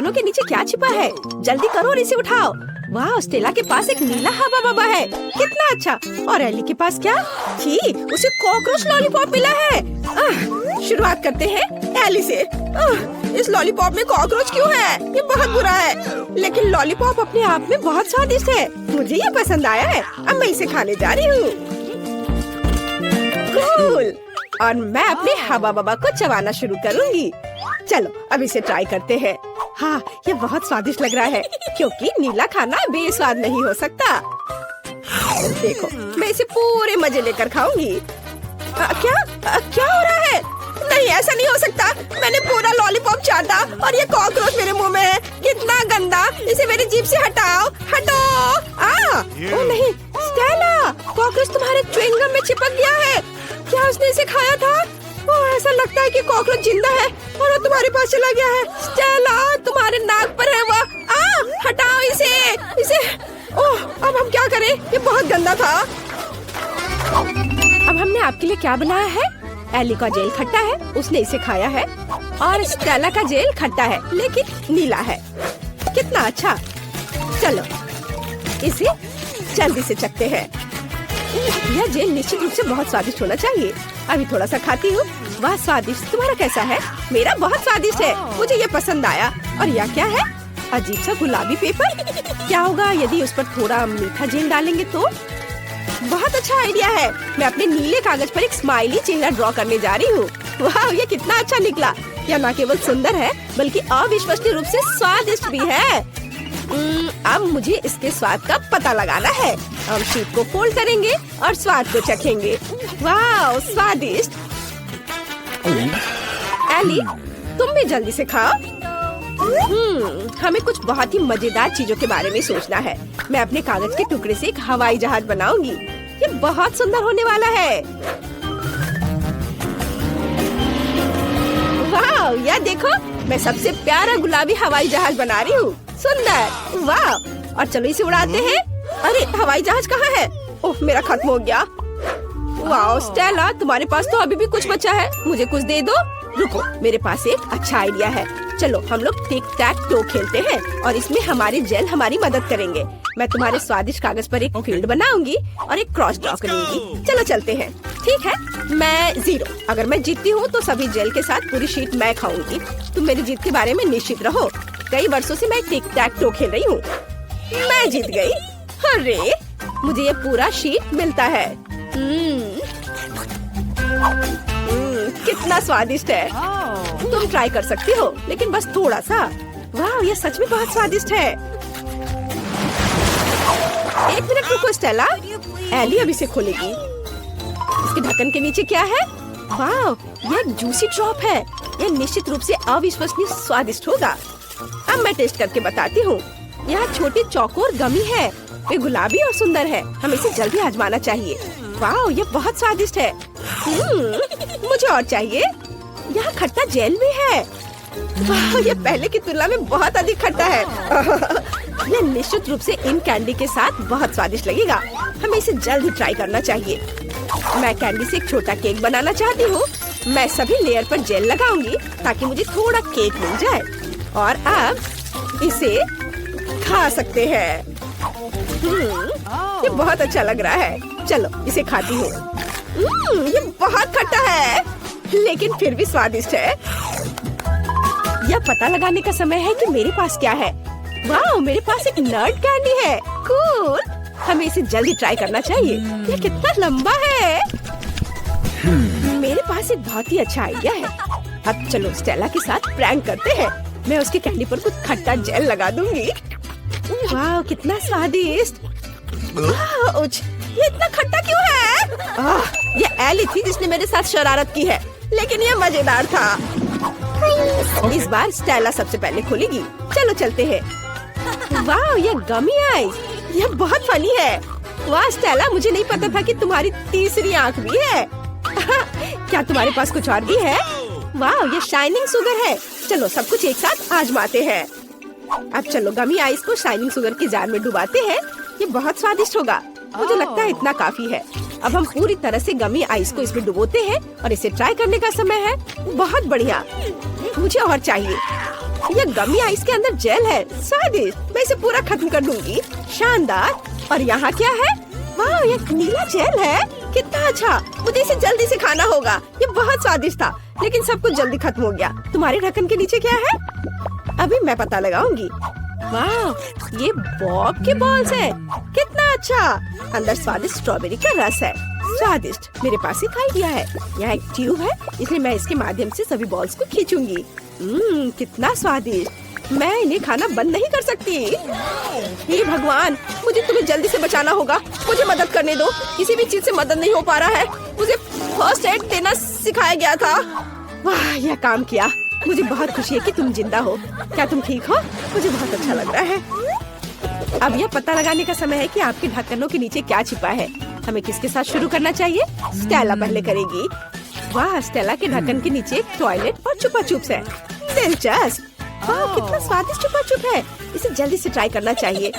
ढक्कनों के नीचे क्या छिपा है? जल्दी करो और इसे उठाओ। वाह, स्टेला के पास एक नीला हवा बबा है, कितना अच्छा। और एली के पास क्या? छी, उसे कॉकरोच लॉलीपॉप मिला है। शुरुआत करते हैं एली से। इस लॉलीपॉप में कॉकरोच क्यों है? ये बहुत बुरा है। लेकिन लॉलीपॉप अपने आप में बहुत स्वादिष्ट है, मुझे ये पसंद आया है। अब मैं इसे खाने जा रही हूँ। कूल। और मैं अपने हवा बबा को चबाना शुरू करूँगी। चलो अब इसे ट्राई करते हैं। हाँ, ये बहुत स्वादिष्ट लग रहा है, क्योंकि नीला खाना बेस्वाद नहीं हो सकता। देखो, मैं इसे पूरे मजे लेकर खाऊंगी। क्या हो रहा है? नहीं, ऐसा नहीं हो सकता। मैंने पूरा लॉलीपॉप चाटा और ये कॉकरोच मेरे मुंह में है। कितना गंदा! इसे मेरी जीभ से हटाओ, हटो! ओ नहीं, स्टेला, कॉकरोच तुम्हारे च्युइंगम में चिपक गया है। क्या उसने इसे खाया था? ओह, ऐसा लगता है कि कॉकरोच जिंदा है और वो तुम्हारे पास चला गया है। स्टेला, तुम्हारे नाक पर है वो। हटाओ इसे। ओह, अब हम क्या करें? ये बहुत गंदा था। अब हमने आपके लिए क्या बनाया है? एली का जेल खट्टा है, उसने इसे खाया है। और स्टेला का जेल खट्टा है, लेकिन नीला है। कितना अच्छा। चलो इसे जल्दी से चखते हैं। यह जेल निश्चित रूप से बहुत स्वादिष्ट होना चाहिए। अभी थोड़ा सा खाती हूँ। वाह, स्वादिष्ट। तुम्हारा कैसा है? मेरा बहुत स्वादिष्ट है, मुझे ये पसंद आया। और यह क्या है? अजीब सा गुलाबी पेपर। क्या होगा यदि उस पर थोड़ा मीठा जेल डालेंगे तो? बहुत अच्छा आइडिया है। मैं अपने नीले कागज पर एक स्माइली चेहरा ड्रॉ करने जा रही हूँ। वाह, ये कितना अच्छा निकला। यह न केवल सुंदर है, बल्कि अविश्वसनीय रूप से स्वादिष्ट भी है। अब मुझे इसके स्वाद का पता लगाना है। हम शीट को फोल्ड करेंगे और स्वाद को चखेंगे। वाह, स्वादिष्ट। एली, तुम भी जल्दी से खाओ। हमें कुछ बहुत ही मजेदार चीजों के बारे में सोचना है। मैं अपने कागज के टुकड़े से एक हवाई जहाज बनाऊंगी। ये बहुत सुंदर होने वाला है। वाह, यह देखो, मैं सबसे प्यारा गुलाबी हवाई जहाज बना रही हूँ। सुंदर। वाह, और चलो इसे उड़ाते हैं। अरे, हवाई जहाज कहाँ है? ओह, मेरा खत्म हो गया। वाह स्टेला, तुम्हारे पास तो अभी भी कुछ बचा है, मुझे कुछ दे दो। रुको, मेरे पास एक अच्छा आइडिया है। चलो हम लोग टिक टैक टो खेलते हैं और इसमें हमारे जेल हमारी मदद करेंगे। मैं तुम्हारे स्वादिष्ट कागज पर एक फील्ड बनाऊंगी और एक क्रॉस ड्रॉ करूंगी। चलो चलते हैं। ठीक है, मैं 0। अगर मैं जीतती हूँ तो सभी जेल के साथ पूरी शीट मैं खाऊंगी। तुम मेरी जीत के बारे में निश्चित रहो। कई वर्षों से मैं टिक टैक टो खेल रही हूँ। मैं जीत गई। अरे, मुझे ये पूरा शीट मिलता है। कितना स्वादिष्ट है। तुम ट्राई कर सकती हो, लेकिन बस थोड़ा सा। वाह, ये सच में बहुत स्वादिष्ट है। एक मिनट रुको स्टेला, एली अभी से खोलेगी। इसके ढक्कन के नीचे क्या है? वाह, ये एक जूसी ड्रॉप है। यह निश्चित रूप से अविश्वसनीय स्वादिष्ट होगा। अब मैं टेस्ट करके बताती हूँ। यह छोटी चौकोर गमी है। वे गुलाबी और सुंदर है। हमें इसे जल्दी आजमाना चाहिए। वाह, ये बहुत स्वादिष्ट है। मुझे और चाहिए। यहाँ खट्टा जेल भी है। वाह, ये पहले की तुलना में बहुत अधिक खट्टा है। यह निश्चित रूप से इन कैंडी के साथ बहुत स्वादिष्ट लगेगा। हमें इसे जल्दी ट्राई करना चाहिए। मैं कैंडी से एक छोटा केक बनाना चाहती हूँ। मैं सभी लेयर पर जेल लगाऊंगी ताकि मुझे थोड़ा केक मिल जाए। और अब इसे खा सकते हैं। ये बहुत अच्छा लग रहा है। चलो इसे खाती हूँ। ये बहुत खट्टा है, लेकिन फिर भी स्वादिष्ट है। यह पता लगाने का समय है कि मेरे पास क्या है। वाह, मेरे पास एक नट कैंडी है। कूल। हमें इसे जल्दी ट्राई करना चाहिए। यह कितना लंबा है। मेरे पास एक बहुत ही अच्छा आइडिया है। अब चलो स्टेला के साथ प्रैंक करते हैं। मैं उसके कैंडी पर कुछ खट्टा जेल लगा दूंगी। वाह, कितना स्वादिष्ट। ये इतना खट्टा क्यों है? ये एली थी जिसने मेरे साथ शरारत की है, लेकिन ये मजेदार था। इस बार स्टेला सबसे पहले खोलेगी। चलो चलते हैं। वाह, ये गमी आइस, ये बहुत फनी है। वाह स्टेला, मुझे नहीं पता था कि तुम्हारी तीसरी आंख भी है। क्या तुम्हारे पास कुछ और भी है? वाह, ये शाइनिंग शुगर है। चलो सब कुछ एक साथ आजमाते हैं। अब चलो गमी आइस को शाइनिंग शुगर की जार में डुबाते हैं। ये बहुत स्वादिष्ट होगा। मुझे लगता है इतना काफी है। अब हम पूरी तरह से गमी आइस को इसमें डुबोते हैं और इसे ट्राई करने का समय है। बहुत बढ़िया, मुझे और चाहिए। ये गमी आइस के अंदर जेल है, स्वादिष्ट। मैं इसे पूरा खत्म कर दूंगी। शानदार। और यहाँ क्या है? वाह, ये नीला जेल है, कितना अच्छा। मुझे इसे जल्दी से खाना होगा। ये बहुत स्वादिष्ट था, लेकिन सब कुछ जल्दी खत्म हो गया। तुम्हारे ढक्कन के नीचे क्या है? अभी मैं पता लगाऊंगी। वाह, ये बॉब के बॉल्स है, कितना अच्छा। अंदर स्वादिष्ट स्ट्रॉबेरी का रस है, स्वादिष्ट। मेरे पास एक आइडिया है। यहाँ एक ट्यूब है, इसलिए मैं इसके माध्यम से सभी बॉल्स को खींचूंगी। कितना स्वादिष्ट। मैं इन्हें खाना बंद नहीं कर सकती। हे भगवान, मुझे तुम्हें जल्दी से बचाना होगा। मुझे मदद करने दो। किसी भी चीज से मदद नहीं हो पा रहा है। मुझे फर्स्ट एड देना सिखाया गया था। वाह, यह काम किया। मुझे बहुत खुशी है कि तुम जिंदा हो। क्या तुम ठीक हो? मुझे बहुत अच्छा लग रहा है। अब यह पता लगाने का समय है कि आपके ढक्कनों के नीचे क्या छिपा है। हमें किसके साथ शुरू करना चाहिए? स्टेला पहले करेगी। वाह, स्टेला के ढक्कन के नीचे एक टॉयलेट और चुपा चुप्स है। दिलचस्प। वाह, कितना स्वादिष्ट चुपा चुप है। इसे जल्दी से ट्राई करना चाहिए।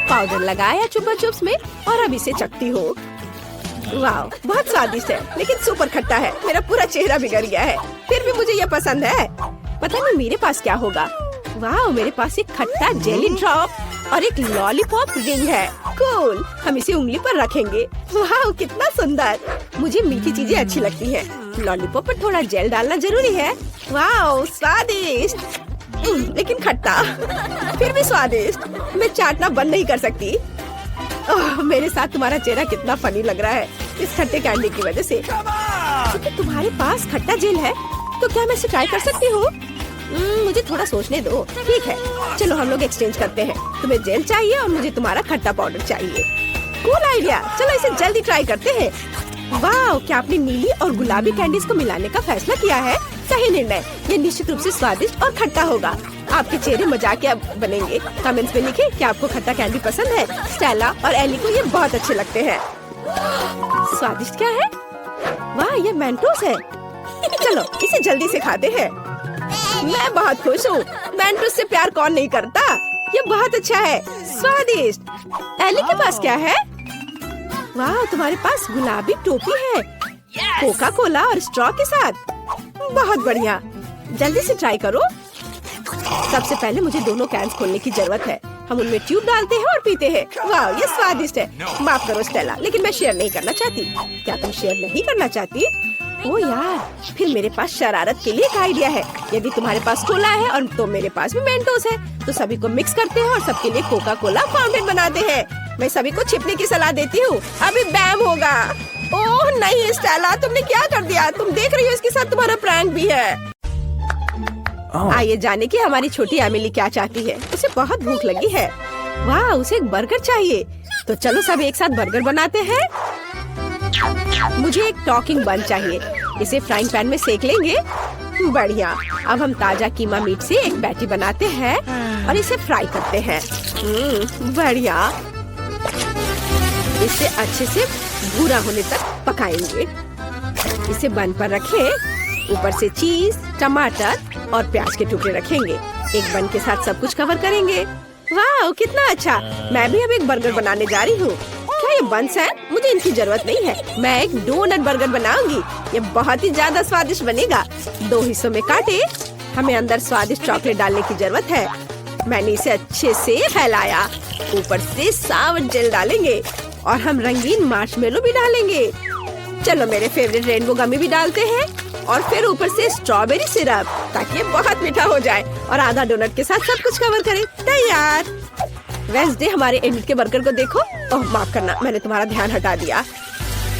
पाउडर लगाया चुपा चुप्स में और अब इसे चखती हूँ। वाह, बहुत स्वादिष्ट है, लेकिन सुपर खट्टा है। मेरा पूरा चेहरा बिगड़ गया है, फिर भी मुझे यह पसंद है। पता नहीं मेरे पास क्या होगा। वाह, मेरे पास एक खट्टा जेली ड्रॉप और एक लॉलीपॉप रिंग है। कूल, हम इसे उंगली पर रखेंगे। वाह, कितना सुंदर। मुझे मीठी चीजें अच्छी लगती हैं। लॉलीपॉप पर थोड़ा जेल डालना जरूरी है। वाह, स्वादिष्ट, लेकिन खट्टा, फिर भी स्वादिष्ट। मैं चाटना बंद नहीं कर सकती। मेरे साथ तुम्हारा चेहरा कितना फनी लग रहा है इस खट्टे कैंडी की वजह से। क्योंकि तुम्हारे पास खट्टा जेल है, तो क्या मैं इसे ट्राई कर सकती हूँ? मुझे थोड़ा सोचने दो। ठीक है, चलो हम लोग एक्सचेंज करते हैं। तुम्हें जेल चाहिए और मुझे तुम्हारा खट्टा पाउडर चाहिए। Cool idea. चलो इसे जल्दी ट्राई करते हैं। वाह, क्या आपने नीली और गुलाबी कैंडीज को मिलाने का फैसला किया है? सही निर्णय। ये निश्चित रूप से स्वादिष्ट और खट्टा होगा। आपके चेहरे मजाकिया बनेंगे। कमेंट्स में लिखें कि आपको खट्टा कैंडी पसंद है। स्टेला और एली को ये बहुत अच्छे लगते हैं। स्वादिष्ट क्या है? वाह, ये मेंटोस है। चलो इसे जल्दी से खाते हैं। मैं बहुत खुश हूँ। मेंटोस से प्यार कौन नहीं करता? ये बहुत अच्छा है, स्वादिष्ट। एली के पास क्या है? वाह, तुम्हारे पास गुलाबी टोपी है, कोका कोला और स्ट्रॉ के साथ। बहुत बढ़िया, जल्दी से ट्राई करो। सबसे पहले मुझे दोनों कैंस खोलने की जरूरत है। हम उनमें ट्यूब डालते हैं और पीते हैं। वाह, ये स्वादिष्ट है। माफ करो स्टेला, लेकिन मैं शेयर नहीं करना चाहती। क्या तुम शेयर नहीं करना चाहती? ओ यार, फिर मेरे पास शरारत के लिए एक आइडिया है। यदि तुम्हारे पास कोला है और तो मेरे पास भी मेंटोस है, तो सभी को मिक्स करते हैं और सबके लिए कोका कोला फाउंटेन बनाते हैं। मैं सभी को छिपने की सलाह देती हूँ। अभी बैम होगा। ओह नहीं स्टेला, तुमने क्या कर दिया? तुम देख रही हो इसके साथ तुम्हारा प्रैंक भी है। आइए जाने की हमारी छोटी एमिली क्या चाहती है। उसे बहुत भूख लगी है। वाह, उसे एक बर्गर चाहिए। तो चलो सब एक साथ बर्गर बनाते हैं। मुझे एक टॉकिंग बन चाहिए। इसे फ्राइंग पैन में सेक लेंगे। बढ़िया। अब हम ताजा कीमा मीट से एक पैटी बनाते हैं और इसे फ्राई करते हैं। बढ़िया। इसे अच्छे से भूरा होने तक पकाएंगे। इसे बन पर रखें। ऊपर से चीज, टमाटर और प्याज के टुकड़े रखेंगे। एक बन के साथ सब कुछ कवर करेंगे। वाह, कितना अच्छा। मैं भी अब एक बर्गर बनाने जा रही हूँ। क्या ये बंस है? मुझे इनकी जरूरत नहीं है। मैं एक डोनट बर्गर बनाऊंगी। ये बहुत ही ज्यादा स्वादिष्ट बनेगा। 2 हिस्सों में काटे। हमें अंदर स्वादिष्ट चॉकलेट डालने की जरूरत है। मैंने इसे अच्छे से फैलाया। ऊपर से सावर जेल डालेंगे और हम रंगीन मार्शमेलो भी डालेंगे। चलो मेरे फेवरेट रेनबो गमी भी डालते हैं और फिर ऊपर से स्ट्रॉबेरी सिरप, ताकि ये बहुत मीठा हो जाए। और आधा डोनट के साथ सब कुछ कवर करें। तैयार। वेंसडे, हमारे इनिट के बर्गर को देखो। ओह माफ करना, मैंने तुम्हारा ध्यान हटा दिया।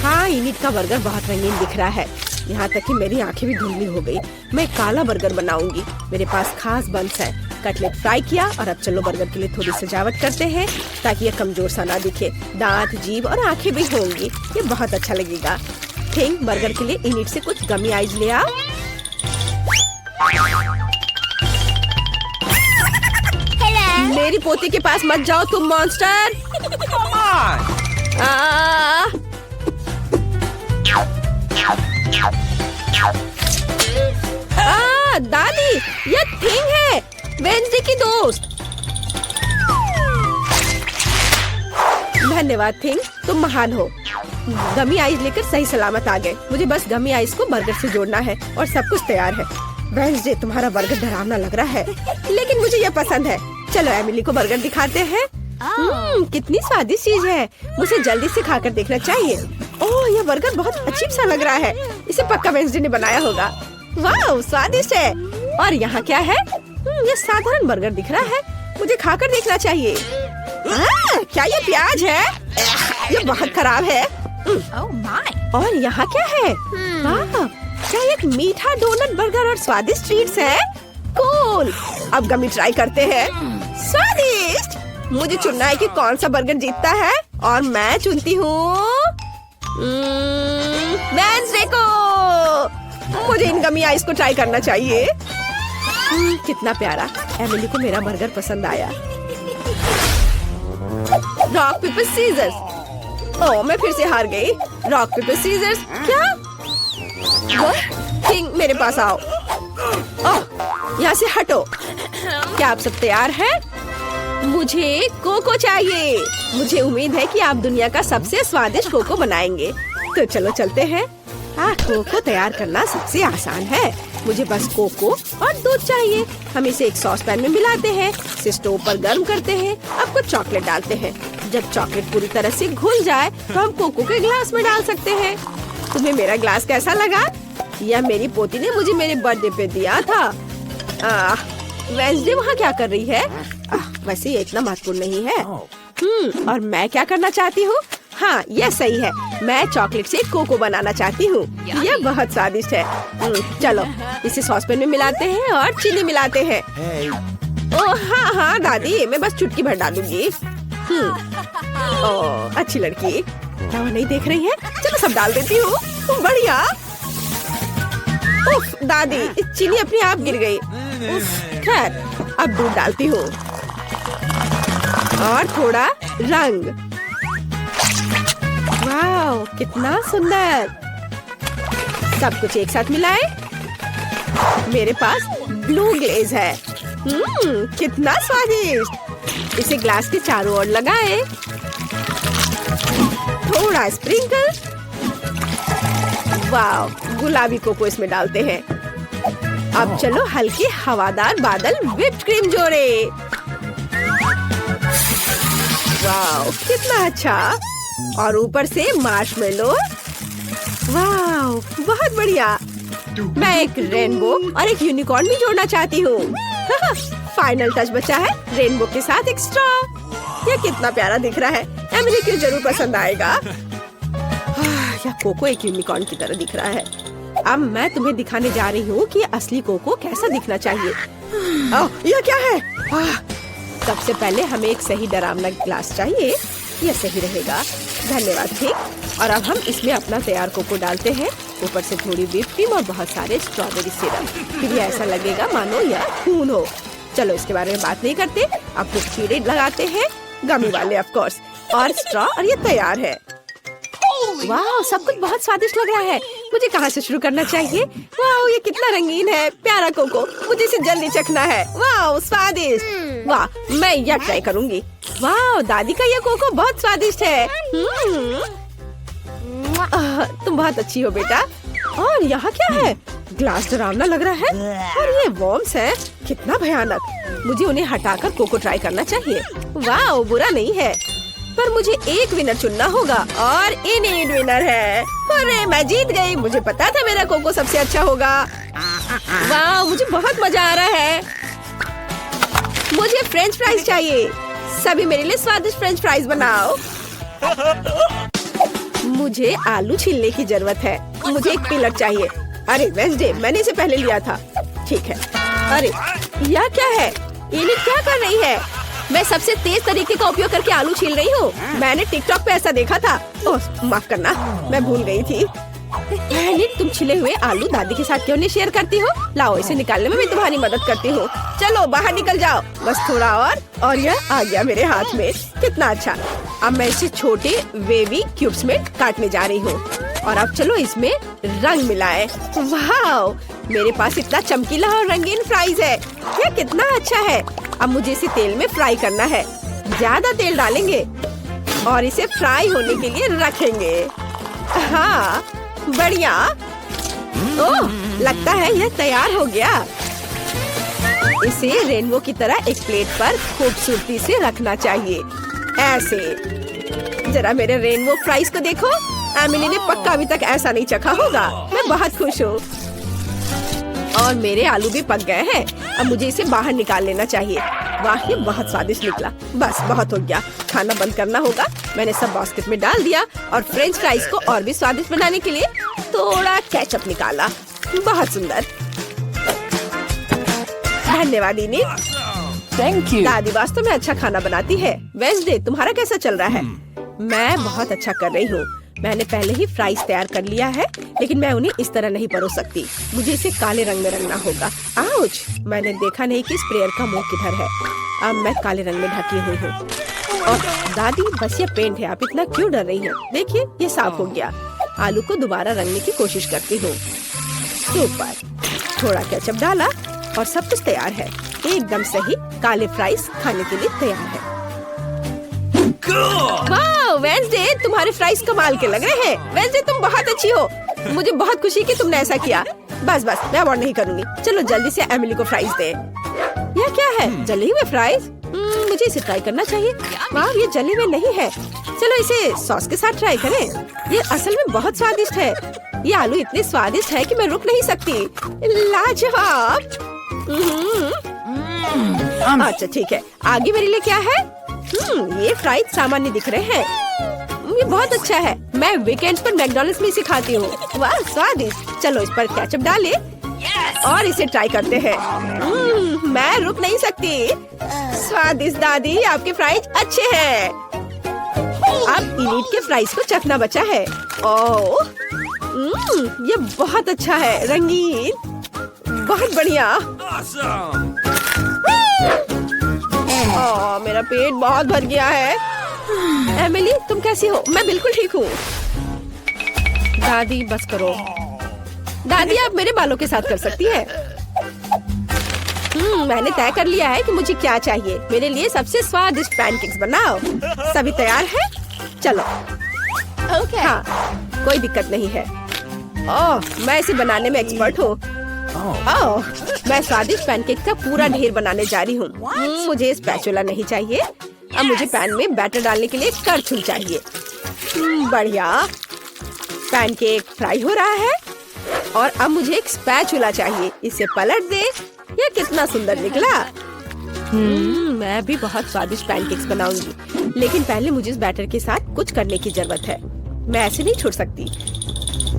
हाँ, इनिट का बर्गर बहुत रंगीन दिख रहा है, यहाँ तक कि मेरी आंखें भी धुंधली हो गई। मैं काला बर्गर बनाऊंगी। मेरे पास खास बंस है। कटलेट फ्राई किया और अब चलो बर्गर के लिए थोड़ी सजावट करते हैं, ताकि ये कमजोर सा ना दिखे। दांत, जीभ और आंखें भी होंगी। ये बहुत अच्छा लगेगा। थिंक, बर्गर के लिए इनिट से कुछ गमी आइज ले आओ। मेरी पोती के पास मत जाओ तुम मॉन्स्टर। दादी, ये थिंग है, वेंसडे की दोस्त। धन्यवाद थिंग, तुम महान हो। गमी आइस लेकर सही सलामत आ गए। मुझे बस गमी आइस को बर्गर से जोड़ना है और सब कुछ तैयार है। वेडनेसडे, तुम्हारा बर्गर डरावना लग रहा है, लेकिन मुझे ये पसंद है। चलो एमिली को बर्गर दिखाते हैं। कितनी स्वादिष्ट चीज है, मुझे जल्दी से खाकर देखना चाहिए। ओह, यह बर्गर बहुत अजीब सा लग रहा है, इसे पक्का वेडनेसडे ने बनाया होगा। वाह, स्वादिष्ट है। और यहाँ क्या है? ये साधारण बर्गर दिख रहा है, मुझे खाकर देखना चाहिए। क्या ये प्याज है? ये बहुत खराब है। और यहाँ क्या है? क्या एक मीठा डोनट बर्गर और स्वादिष्ट ट्रीट्स है? कूल। अब गमी ट्राई करते हैं। स्वादिष्ट। मुझे चुनना है कि कौन सा बर्गर जीतता है, और मैं चुनती हूँ वेडनेसडे को। मुझे इन गमी आइस को ट्राई करना चाहिए। कितना प्यारा। एमिली को मेरा बर्गर पसंद आया। Rock paper seizures. ओह, मैं फिर से हार गई। Rock paper scissors. क्या? किंग, मेरे पास आओ। ओह, यहाँ से हटो। क्या आप सब तैयार हैं? मुझे कोको चाहिए। मुझे उम्मीद है कि आप दुनिया का सबसे स्वादिष्ट कोको बनाएंगे। तो चलो चलते हैं। कोको तैयार करना सबसे आसान है। मुझे बस कोको और दूध चाहिए। हम इसे एक सॉस पैन में मिलाते हैं, इसे स्टोव पर गर्म करते हैं। अब कुछ चॉकलेट डालते हैं। जब चॉकलेट पूरी तरह से घुल जाए तो हम कोको के ग्लास में डाल सकते हैं। तुम्हें मेरा ग्लास कैसा लगा? यह मेरी पोती ने मुझे मेरे बर्थडे पे दिया था। वेडनेसडे वहाँ क्या कर रही है? वैसे ये इतना महत्वपूर्ण नहीं है। और मैं क्या करना चाहती हूँ? हाँ, यह सही है। मैं चॉकलेट से कोको बनाना चाहती हूँ। यह बहुत स्वादिष्ट है। चलो इसे सॉस पैन में मिलाते हैं और चीनी मिलाते हैं। ओह हाँ दादी, मैं बस चुटकी भर डालूंगी। ओह, अच्छी लड़की। क्या वो नहीं देख रही है? चलो सब डाल देती हूँ। बढ़िया। उफ, दादी, चीनी अपने आप गिर गई। खैर, अब दूध डालती हूँ और थोड़ा रंग। वाव, कितना सुंदर। सब कुछ एक साथ मिलाए। मेरे पास ब्लू ग्लेज है। कितना स्वादिष्ट। इसे ग्लास के चारों ओर लगाए। थोड़ा स्प्रिंकल। वाव, गुलाबी कोको इसमें डालते हैं। अब चलो हल्के हवादार बादल व्हिप्ड क्रीम जोड़े। वाव, कितना अच्छा। और ऊपर से मार्शमेलो। वाव, बहुत बढ़िया। मैं एक रेनबो और एक यूनिकॉर्न भी जोड़ना चाहती हूँ। फाइनल टच बचा है, रेनबो के साथ एक स्ट्रॉ। यह कितना प्यारा दिख रहा है। एमिली को जरूर पसंद आएगा। यह कोको एक यूनिकॉर्न की तरह दिख रहा है। अब मैं तुम्हें दिखाने जा रही हूँ कि असली कोको कैसा दिखना चाहिए। यह क्या है? सबसे पहले हमें एक सही डरावना ग्लास चाहिए। यह सही रहेगा। धन्यवाद ठीक। और अब हम इसमें अपना तैयार कोको डालते हैं। ऊपर से थोड़ी व्हिप क्रीम और बहुत सारे स्ट्रॉबेरी सिरप। फिर ये ऐसा लगेगा मानो यह खून हो। चलो इसके बारे में बात नहीं करते। अब कुछ कीड़े लगाते हैं, गमी वाले ऑफ कोर्स, और स्ट्रॉ, और ये तैयार है। वाह, सब कुछ बहुत स्वादिष्ट लग रहा है। मुझे कहाँ से शुरू करना चाहिए? वाह, ये कितना रंगीन है। प्यारा कोको, मुझे इसे जल्दी चखना है। वाह, स्वादिष्ट। वाह, मैं यह ट्राई करूंगी। वाह, दादी का यह कोको बहुत स्वादिष्ट है। तुम बहुत अच्छी हो बेटा। और यहाँ क्या है? ग्लास डरावना लग रहा है। और ये वॉर्म्स है, कितना भयानक। मुझे उन्हें हटाकर कोको ट्राई करना चाहिए। वाह, बुरा नहीं है, पर मुझे एक विनर चुनना होगा, और इनएड विनर है। अरे, मैं जीत गई। मुझे पता था मेरा कोको सबसे अच्छा होगा। वाह, मुझे बहुत मजा आ रहा है। मुझे फ्रेंच फ्राइज चाहिए। सभी मेरे लिए स्वादिष्ट फ्रेंच फ्राइज बनाओ। मुझे आलू छीलने की जरूरत है। मुझे एक पिलर चाहिए। अरे वेडनेसडे, मैंने इसे पहले लिया था। ठीक है। अरे, यह क्या है? ये क्या कर रही है? मैं सबसे तेज तरीके का उपयोग करके आलू छील रही हूँ। मैंने टिकटॉक पे ऐसा देखा था। ओह, माफ करना, मैं भूल गई थी। तुम छिले हुए आलू दादी के साथ क्यों नहीं शेयर करती हो? लाओ, इसे निकालने में मैं तुम्हारी मदद करती हूँ। चलो बाहर निकल जाओ। बस थोड़ा और यह आ गया मेरे हाथ में। कितना अच्छा। अब मैं इसे छोटे वेवी क्यूब्स में काटने जा रही हूँ। और अब चलो इसमें रंग मिलाए। वाह, मेरे पास इतना चमकीला और रंगीन फ्राइज है। यह कितना अच्छा है। अब मुझे इसे तेल में फ्राई करना है। ज्यादा तेल डालेंगे और इसे फ्राई होने के लिए रखेंगे। हाँ, बढ़िया। ओह, लगता है यह तैयार हो गया। इसे रेनबो की तरह एक प्लेट पर खूबसूरती से रखना चाहिए, ऐसे। जरा मेरे रेनबो फ्राइज को देखो। एमिली ने पक्का अभी तक ऐसा नहीं चखा होगा। मैं बहुत खुश हूँ। और मेरे आलू भी पक गए हैं। अब मुझे इसे बाहर निकाल लेना चाहिए। वाह, ये बहुत स्वादिष्ट निकला। बस बहुत हो गया, खाना बंद करना होगा। मैंने सब बास्केट में डाल दिया और फ्रेंच फ्राइज को और भी स्वादिष्ट बनाने के लिए थोड़ा केचप निकाला। बहुत सुंदर, धन्यवाद इनी। Thank you. दादी वास्तव में अच्छा खाना बनाती है। वेंसडे, तुम्हारा कैसा चल रहा है? मैं बहुत अच्छा कर रही हूँ। मैंने पहले ही फ्राइज तैयार कर लिया है, लेकिन मैं उन्हें इस तरह नहीं परोस सकती। मुझे इसे काले रंग में रंगना होगा। आउच! मैंने देखा नहीं कि स्प्रेयर का मुंह किधर है। अब मैं काले रंग में ढकी हुई हूँ। और दादी, बस ये पेंट है, आप इतना क्यों डर रही हैं? देखिए, ये साफ हो गया। आलू को दोबारा रंगने की कोशिश करती हूँ। सुपर! थोड़ा केचप डाला और सब कुछ तैयार है। एकदम सही, काले फ्राइज खाने के लिए तैयार है। वाह वेंसडे, तुम्हारे फ्राइज कमाल के लग रहे हैं। वेंसडे, तुम बहुत अच्छी हो। मुझे बहुत खुशी कि तुमने ऐसा किया। बस बस, मैं और नहीं करूँगी। चलो जल्दी से एमिली को फ्राइज दे। यह क्या है? जले हुए फ्राइज? मुझे इसे ट्राई करना चाहिए। वाह, ये जले हुए नहीं है। चलो इसे सॉस के साथ ट्राई करें। ये असल में बहुत स्वादिष्ट है। ये आलू इतने स्वादिष्ट है कि मैं रुक नहीं सकती। लाजवाब। अच्छा ठीक है, आगे मेरे लिए क्या है? ये फ्राइज सामान्य दिख रहे हैं। ये बहुत अच्छा है। मैं वीकेंड्स पर मैकडॉनल्ड्स में इसे खाती हूँ। वाह स्वादिष्ट। चलो इस पर केचप डालें और इसे ट्राई करते हैं। मैं रुक नहीं सकती। स्वादिष्ट दादी, आपके फ्राइज अच्छे हैं। अब इनीट के फ्राइज को चखना बचा है। ओह, ये बहुत अच्छा है, रंगीन, बहुत बढ़िया। मेरा पेट बहुत भर गया है। एमिली, तुम कैसी हो? मैं बिल्कुल ठीक हूँ। दादी बस करो। दादी, आप मेरे बालों के साथ कर सकती है। मैंने तय कर लिया है कि मुझे क्या चाहिए। मेरे लिए सबसे स्वादिष्ट पैनकेक्स बनाओ। सभी तैयार है? चलो। हाँ, कोई दिक्कत नहीं है। ओह, मैं इसे बनाने में एक्सपर्ट हूँ। ओह, मैं स्वादिष्ट पैनकेक का पूरा ढेर बनाने जा रही हूँ। मुझे स्पैचुला नहीं चाहिए। अब मुझे पैन में बैटर डालने के लिए करछुल चाहिए। बढ़िया, पैनकेक फ्राई हो रहा है और अब मुझे एक स्पैचुला चाहिए। इसे पलट दे। यह कितना सुंदर निकला। मैं भी बहुत स्वादिष्ट पैनकेक्स बनाऊंगी, लेकिन पहले मुझे इस बैटर के साथ कुछ करने की जरूरत है। मैं ऐसे नहीं छोड़ सकती।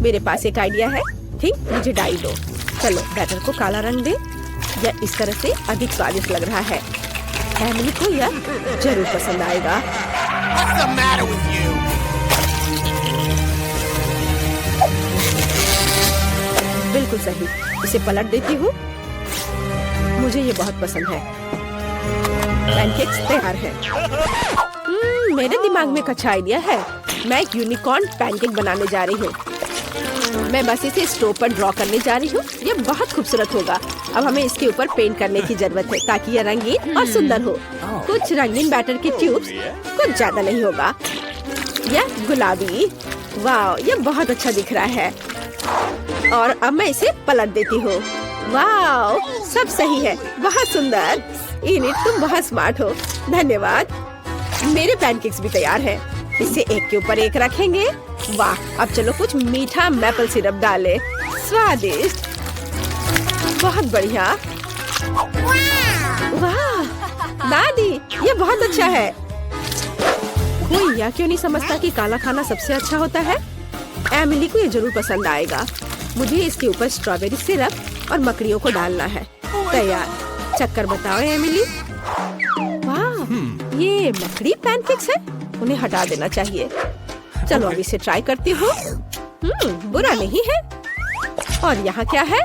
मेरे पास एक आइडिया है। ठीक, मुझे डाई दो। चलो बैटर को काला रंग दे। यह इस तरह से अधिक स्वादिष्ट लग रहा है। एमिली को यह जरूर पसंद आएगा। What's the matter with you? बिल्कुल सही। इसे पलट देती हूँ। मुझे ये बहुत पसंद है। पैनकेक्स तैयार है। मेरे दिमाग में एक अच्छा आइडिया है। मैं एक यूनिकॉर्न पैनकेक बनाने जा रही हूँ। मैं बस इसे स्टोव पर ड्रॉ करने जा रही हूँ। ये बहुत खूबसूरत होगा। अब हमें इसके ऊपर पेंट करने की जरूरत है ताकि यह रंगीन और सुंदर हो। कुछ रंगीन बैटर के ट्यूब्स, कुछ ज्यादा नहीं होगा। यह गुलाबी, वाह, यह बहुत अच्छा दिख रहा है। और अब मैं इसे पलट देती हूँ। वाह, सब सही है, बहुत सुंदर। इनिट, तुम बहुत स्मार्ट हो। धन्यवाद। मेरे पैनकेक्स भी तैयार हैं। इसे एक के ऊपर एक रखेंगे। वाह, अब चलो कुछ मीठा मैपल सिरप डालें। स्वादिष्ट, बहुत बढ़िया। वाह दादी, ये बहुत अच्छा है। कोई यह क्यों नहीं समझता कि काला खाना सबसे अच्छा होता है? एमिली को ये जरूर पसंद आएगा। मुझे इसके ऊपर स्ट्रॉबेरी सिरप और मकड़ियों को डालना है। तैयार। चक्कर बताओ एमिली। वाह, ये मकड़ी पैनकेक्स है। उन्हें हटा देना चाहिए। चलो अब इसे ट्राई करती हूँ। बुरा नहीं है। और यहाँ क्या है?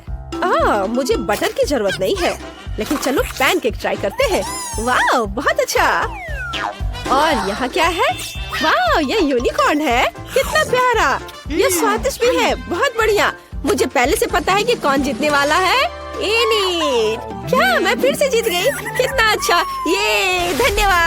मुझे बटर की जरूरत नहीं है, लेकिन चलो पैनकेक ट्राई करते हैं। वाह, बहुत अच्छा। और यहाँ क्या है? वाह, ये यूनिकॉर्न है। कितना प्यारा। ये स्वादिष्ट भी है। बहुत बढ़िया। मुझे पहले से पता है कि कौन जीतने वाला है। इनिट। क्या मैं फिर से जीत गई? कितना अच्छा। ये धन्यवाद।